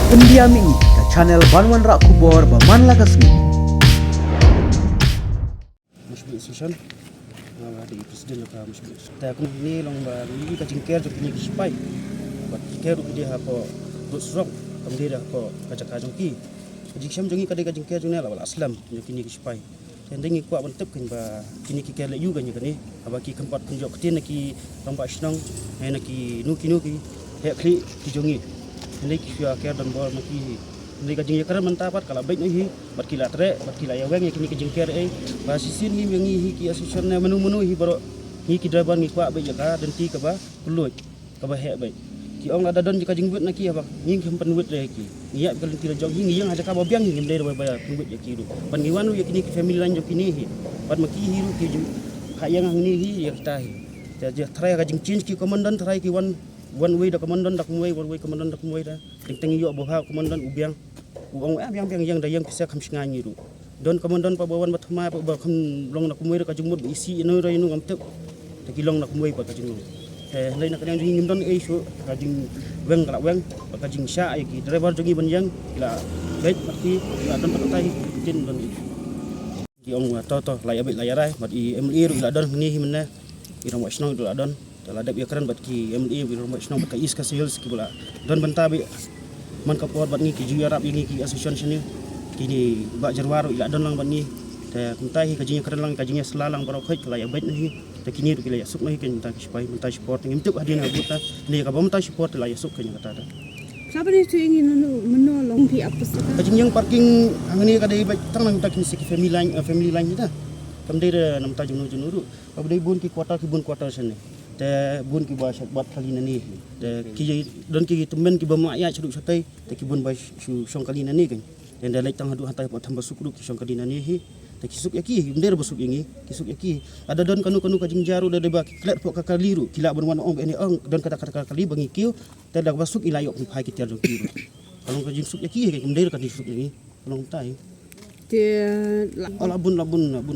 Pendiam ini ke channel Banwan Rak Kubor Baman Lagasmi. Musbik session di presiden ka musbik. Ta kun ni long ba ni ka jingker jo ni kispai. Ba jingker dia apa dusrok kamdira ko kacaka jongki. Jiksam jongi ka jingker jo ne la aslam jo kini kispai. Dan dengi kuat bentuk kan ba kini ki kele juga ni kan ni. Aba ki kempat kun jo ketin ki long ba snong ai ki nuki he kli ki jongi. Ini kisah akhir dan bol maki. Ini kajing yakar mentapat kalau baik ni, berkilat re, berkilat yang yang kini kajing kere. Basisin ni yang ni ki asosiasinya menu hi baru ni ki driver ni kuat baik jakar dan ti kaba peluit kaba hek baik. Ki ong ada don jika kajing buat naki apa? Ni kempen buat re ki. Ni ap kalau tidak jauh ni yang ada kaba biang ni mendai bayar buat jaki tu. Pangiwan ru yakini family lain jaki ni hi. Pat maki hiru ki hak yang ni hi yang kita hi. Jadi try kajing change ki komandan try ki one way da komandan dak way one way komandan dak way da teng yo boha komandan ubiang uang biang yang da yang bisa kam singa ni ru don komandan pa bawan bathma pa ba kham long nak way ka jumut isi no rai nu ngam tek ta ki long nak way pa ka jing lai nak yang jing don e shu ka jing weng kala weng pa ka jing sha ai ki driver jongi ban yang ila baik mati ila don patai tin don ki ong to lai abit lai rai mat i mli ru ila don ni himna irang wa snong ila don telah ada biaran bat ki MLA bi rumah snong bat ka is ka sales ki bula don banta bi man ka por bat ni ki ju arab ni ki association ni kini ba jarwaru ila don lang bat ni ta kuntai ka jinya kran lang ka jinya selalang baro khoi kala ya bat ni ta kini ru kila ya suk ni ken ta ki spai menta support ngim tuk adin abuta ni ka bomta support la ya suk ken kata ta siapa ni tu ingin menolong di apa sih ka jinya parking angni ka dai bat tang lang ta kini sik family line ni ta kam dai nam ta junu ru ab dai bun ki quarter sene te bun ki ba shat bat kali nani te ki don ki temen ki ba ma ya chuduk satai te ki bun ba su song kali nani kan dan da lek tang hadu hatai pa thamba sukru ki song kali nani hi te ki suk yaki nder basuk yangi ki suk yaki ada don kanu ka jing jaru da ba klet po ka kaliru kila ban wan ong ene ong don kata kali bangi kiu te da basuk ilayok ni phai ki ter jong ki kalau ka jing suk yaki ki nder ka di suk yangi kalau tai dia labun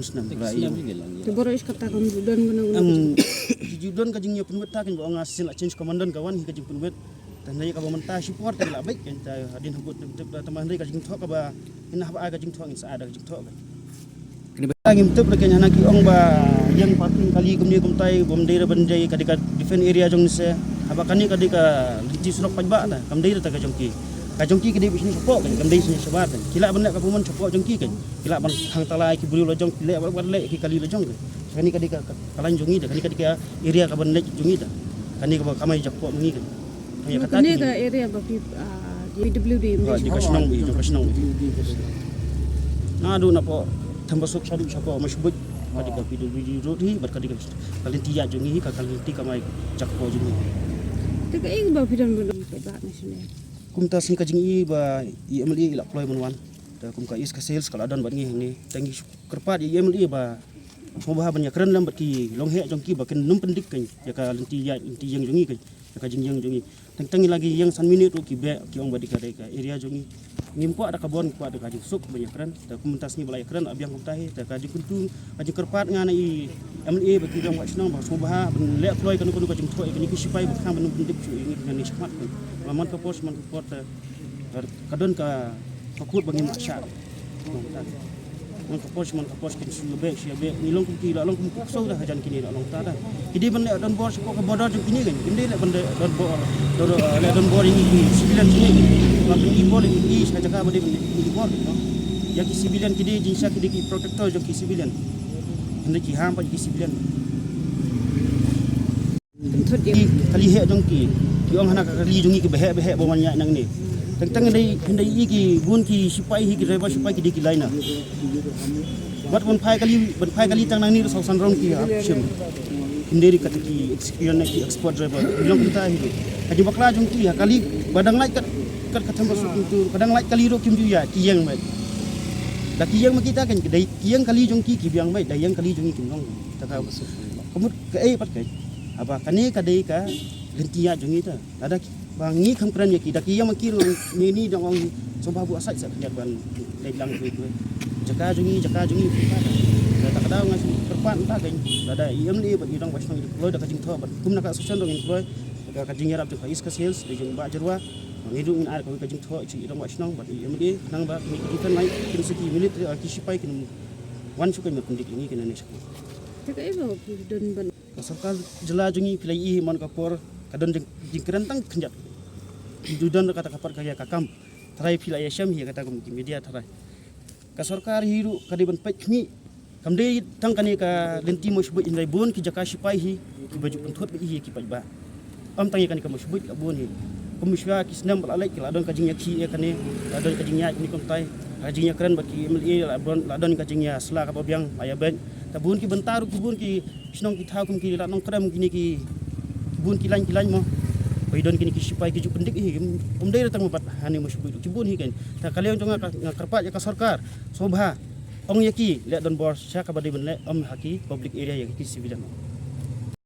senam rai dia baru is kata kamu don judon kajing nya penwet ta kan ba ngasin la change komandan kawan hi kajing penwet tan dai ka ba menta support ta la baik kan ta hadin hubut da teman dai kajing thok ka ba ina ba kajing thok sa ada kajing thok kini ba ngim tup lekenya na ki ong ba yang parking kali kumni kumtai bom dai bandai kadika defend area jong se aba kani kadika lici sunok pajba ta kam dai ta ka jongki kini bisni support kan kam dai sini sabar kan kila ban ka puman support jongki kan kila ban hang talai ki bulu lojong kila ban le ki kali lojong kan kani kadika kalan jongi da kani kadika area ka ban lek jongi da kani ka kamai jakpo mengi kan ya kata ni ke area bagi PWD di kasnong bi na do na po tambasok sadu sapa masbut kadika PWD road hi bar kadika kalin tiya jongi ka kalin ti kamai jakpo jongi teka ing ba pidan belum ba nasional kumta sing kajing i ba IMLE ila ploy manwan da kum ka is ka sales kala dan bat ni tangi kerpat IMLE ba semua banyak keren lam bat ki long he jong ki ba ken num pendik kan ya ka lenti yang jongi kan ya ka jing yang jongi tangi lagi yang san minute ki be ki ong ba ka area jongi ngimpo ada kabon ko ada kajing suk banyak keren da kumentas ni balai keren abiang kum tahi da kajing kuntung kajing kerpat ngana i IMLE ba ki dong wa snong ba semua ben le ploy kan kajing thoi kan ki sipai ba kham num pendik chu ni smat man ka pos kadon ka fakut bagi masyarakat man ka pos kin siabe ni long ki la long ki so dah jan kini la long ta dah kidi benda don bor ko ka bodor jeng kini kan kindi le benda don bor le don bor ini sibilan kini la ki bor ini sa jaga bade ni bor ya ki sibilan kidi jinsa kidi ki protector jeng ki sibilan hendak ki ham pa ki sibilan kali he jong ki yung hana kali jungi ke behe bomanya nang ni tang dai ki bun ki sipai hi ki driver sipai ki di laina bat bon phai kali tang nang ni so san rong ki option inderi kata ki experience ki export driver bilong kita hi haji bakla jong ki kali badang lai kat katam masuk itu kadang lai kali ro kim ju ya ki yang mai da ki yang kita kan dai ki yang kali jong ki biang mai dai yang kali jong ki nong ta ka kemut ke pat kai apa kani kadai ka gentia jongi ta ada bangi kham kran yaki daki yang makir ni dong soba bu asai sak ban dai lang tu jaka jongi ta kada ngas perpan ta kan ada IMLE bagi dong wasno deploy da kajing tho bat kum nak asosian dong deploy ka jing yarap jong is ka sales de jong ba jarwa ngidu min ar ka jing tho chi dong wa snong ba md nang ba mi kan lai kin siki military ki sipai kin wan su kan me kundik ni kin ne sak Teka iba don ban. ka sarkar jela jongi pilai i mon ka por ka don jing kerentang kenjat dudan kata kapar kaya kakam tarai pilai syam hi kata kum media tarai ka sarkar hiru ka diban pek mi kamde tang kani ka lenti mo shubut indai bon ki jaka sipai hi ki baju pentot hi ki pajba am tangi kani ka mo shubut ka bon hi kumiswa ki senam balai ki ladon ka jingnya ki kani ladon ka jingnya ni kontai ka jingnya keren baki mli ladon ka jingnya sela ka biang aya ben tabun ki bentar ki bun ki snong ki thau kum ki ladon krem kini ki bun ki lain mo Paidon kini kisipai kiju pendik hi umdai datang mapat hani musbut kibun hi kan ta kalian jonga karpat ya ka sarkar sobha ong yaki le don bor sya ka badi benle om haki public area ya ki civilian